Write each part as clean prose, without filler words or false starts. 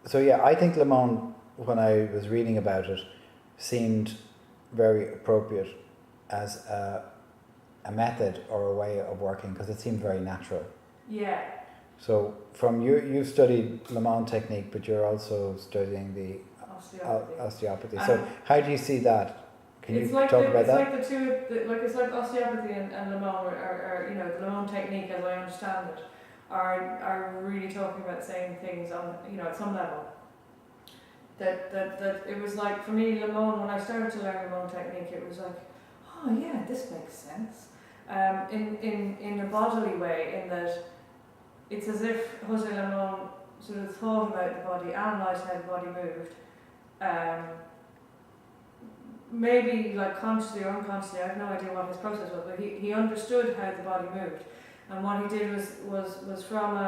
So yeah, I think Limon, when I was reading about it, seemed very appropriate as a method or a way of working because it seemed very natural. Yeah. So from you've studied Limon technique, but you're also studying the osteopathy. So how do you see that? Can you talk about that? It's like the two, it's like osteopathy and Limon are the Limon technique, as I understand it, are really talking about the same things on at some level. That it was like, for me, Limon, when I started to learn Limon technique, it was like, oh yeah, this makes sense. In a bodily way, in that it's as if Jose Limon sort of thought about the body, analysed how the body moved, maybe like consciously or unconsciously, I have no idea what his process was, but he understood how the body moved, and what he did was from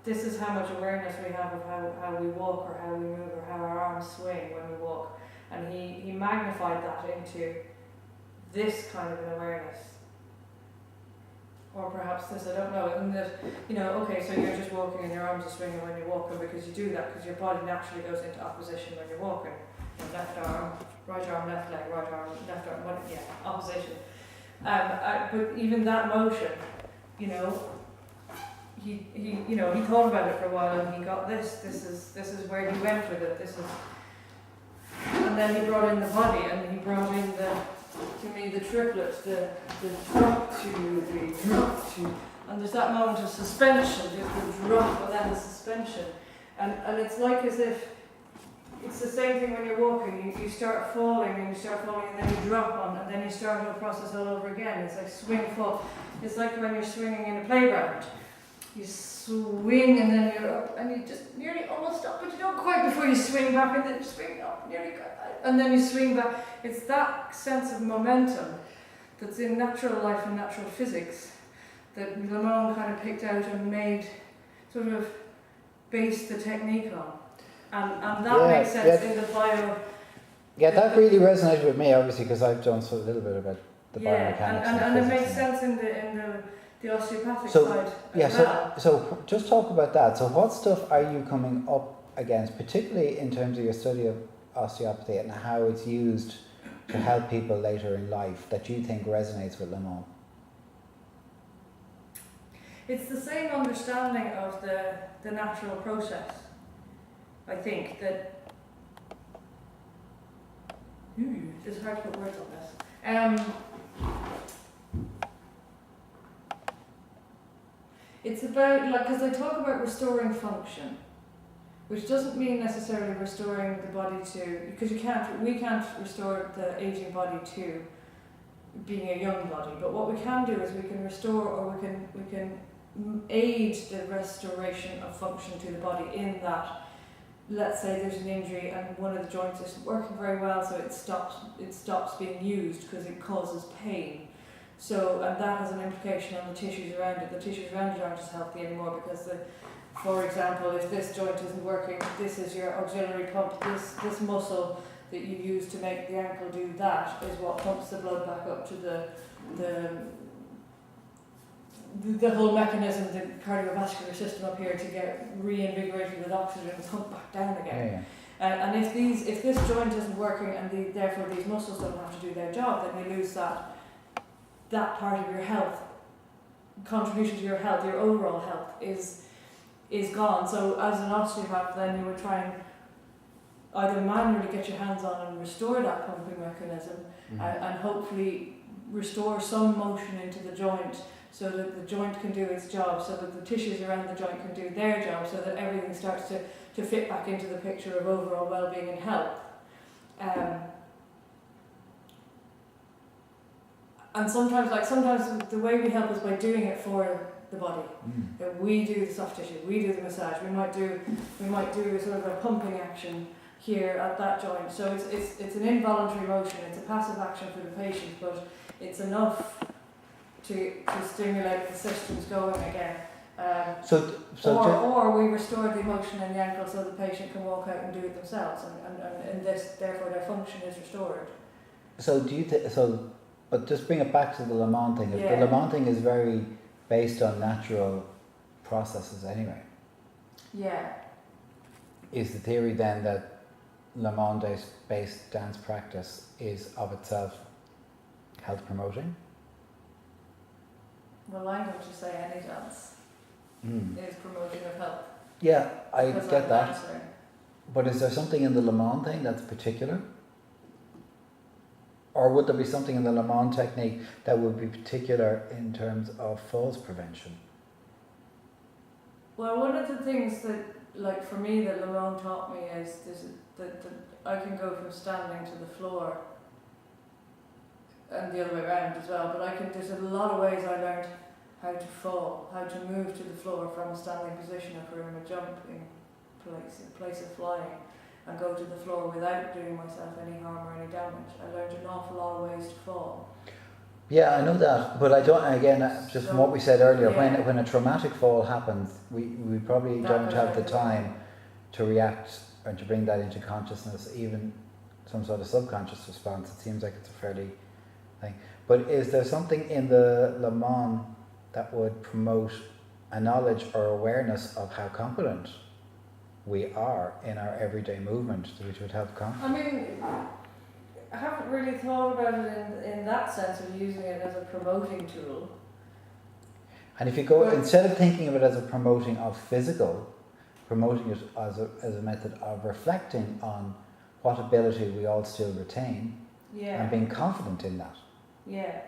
this is how much awareness we have of how we walk or how we move or how our arms swing when we walk, and he magnified that into this kind of an awareness. Or perhaps this, I don't know, and that, okay, so you're just walking and your arms are swinging when you're walking because you do that because your body naturally goes into opposition when you're walking. Left arm, right arm, left leg, right arm, left arm, opposition. But even that motion, he thought about it for a while and he got this is where he went with it, and then he brought in the body and he brought in the triplets, the drop to, the drop to, and there's that moment of suspension, the drop and then the suspension, and it's like as if it's the same thing when you're walking. You start falling and then you drop on and then you start the process all over again. It's like swing, fall. It's like when you're swinging in a playground. You swing and then you're up and you just nearly almost stop, but you don't quite before you swing back and then you swing up, and then you swing back. It's that sense of momentum that's in natural life and natural physics that Limon kind of picked out and made, sort of based the technique on. And that makes sense in the bio. Yeah, that really resonated with me, obviously, because I've done a little bit about the biomechanics. And it makes sense in the osteopathic side as well. So just talk about that. So what stuff are you coming up against, particularly in terms of your study of osteopathy and how it's used to help people later in life, that you think resonates with Limon? It's the same understanding of the natural process. I think that it's hard to put words on this. It's about, because they talk about restoring function, which doesn't mean necessarily restoring the body to, because we can't restore the aging body to being a young body. But what we can do is we can restore, or we can aid the restoration of function to the body in that. Let's say there's an injury and one of the joints isn't working very well, so it stops being used because it causes pain. So, and that has an implication on the tissues around it. The tissues around it aren't as healthy anymore because, for example, if this joint isn't working, this is your auxiliary pump. This muscle that you use to make the ankle do that is what pumps the blood back up to the whole mechanism, the cardiovascular system up here, to get reinvigorated with oxygen and pumped back down again. And if this joint isn't working and therefore these muscles don't have to do their job, then you lose that part of your health. Contribution to your health, your overall health is gone. So as an osteopath, then you would try and either manually get your hands on and restore that pumping mechanism, and hopefully restore some motion into the joint, so that the joint can do its job, so that the tissues around the joint can do their job, so that everything starts to fit back into the picture of overall well-being and health. And sometimes the way we help is by doing it for the body. That we do the soft tissue, we do the massage. We might do sort of a pumping action here at that joint. So it's an involuntary motion. It's a passive action for the patient, but it's enough to stimulate the systems going again. Or we restore the motion in the ankle so the patient can walk out and do it themselves, and in this, therefore, their function is restored. So do you but just bring it back to the Limon thing. The Limon thing is very based on natural processes anyway. Yeah. is the theory then that Limon-based dance practice is of itself health promoting? Well, I'm going to say any dance is promoting of health. Yeah, I because get I'm that. dancing. But is there something in the Limon thing that's particular? Or would there be something in the Limon technique that would be particular in terms of falls prevention? Well, one of the things that, like for me, that Limon taught me is that I can go from standing to the floor, and the other way around as well. But there's a lot of ways I learned how to fall, how to move to the floor from a standing position if we're in a jumping place of flying, and go to the floor without doing myself any harm or any damage. I learned an awful lot of ways to fall. Yeah, I know that, but I don't. Again, just from what we said earlier, yeah. when a traumatic fall happens, we probably don't have the time to react and to bring that into consciousness, even some sort of subconscious response. It seems like it's a fairly thing. But is there something in the Limon that would promote a knowledge or awareness of how competent we are in our everyday movement, which would help confidence? I mean, I haven't really thought about it in that sense of using it as a promoting tool. And if you go, instead of thinking of it as a promoting of physical, promoting it as a method of reflecting on what ability we all still retain, Yeah. and being confident in that. Yeah.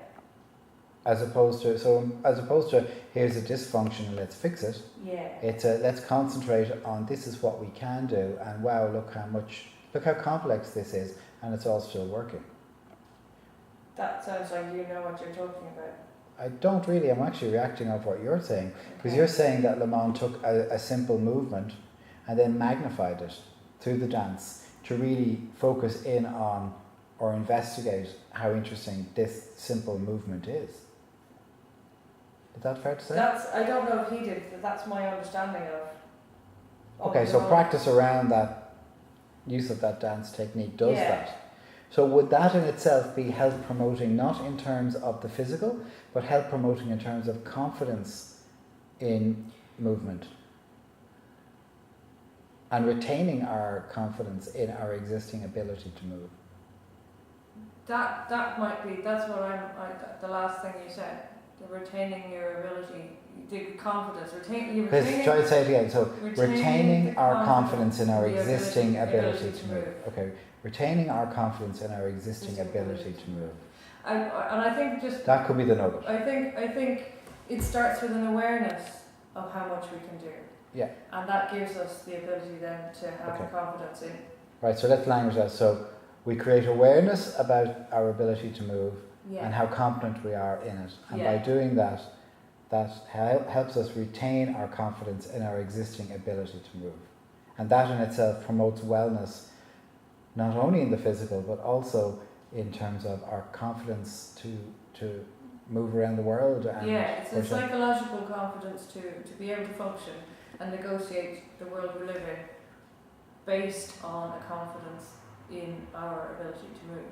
As opposed to here's a dysfunction and let's fix it. Yeah. It's let's concentrate on this is what we can do, and wow, look how complex this is, and it's all still working. That sounds like you know what you're talking about. I don't really. I'm actually reacting off what you're saying, because you're saying that Limon took a simple movement and then magnified it through the dance to really focus in on or investigate how interesting this simple movement is. Is that fair to say? I don't know if he did, but that's my understanding of. Okay, so practice around that use of that dance technique does that. So would that in itself be health promoting, not in terms of the physical, but health promoting in terms of confidence in movement and retaining our confidence in our existing ability to move? That might be, that's what the last thing you said, the retaining your ability, the confidence, Let's try to say it again. So retaining our confidence in our existing ability to move. Okay, retaining our confidence in our existing ability to move. And I think just that could be the nugget. I think it starts with an awareness of how much we can do. Yeah. And that gives us the ability then to have confidence in. Right. So let's language that. So we create awareness about our ability to move and how competent we are in it, and by doing that, that helps us retain our confidence in our existing ability to move, and that in itself promotes wellness, not only in the physical but also in terms of our confidence to move around the world. And it's a psychological confidence to be able to function and negotiate the world we live in based on a confidence in our ability to move.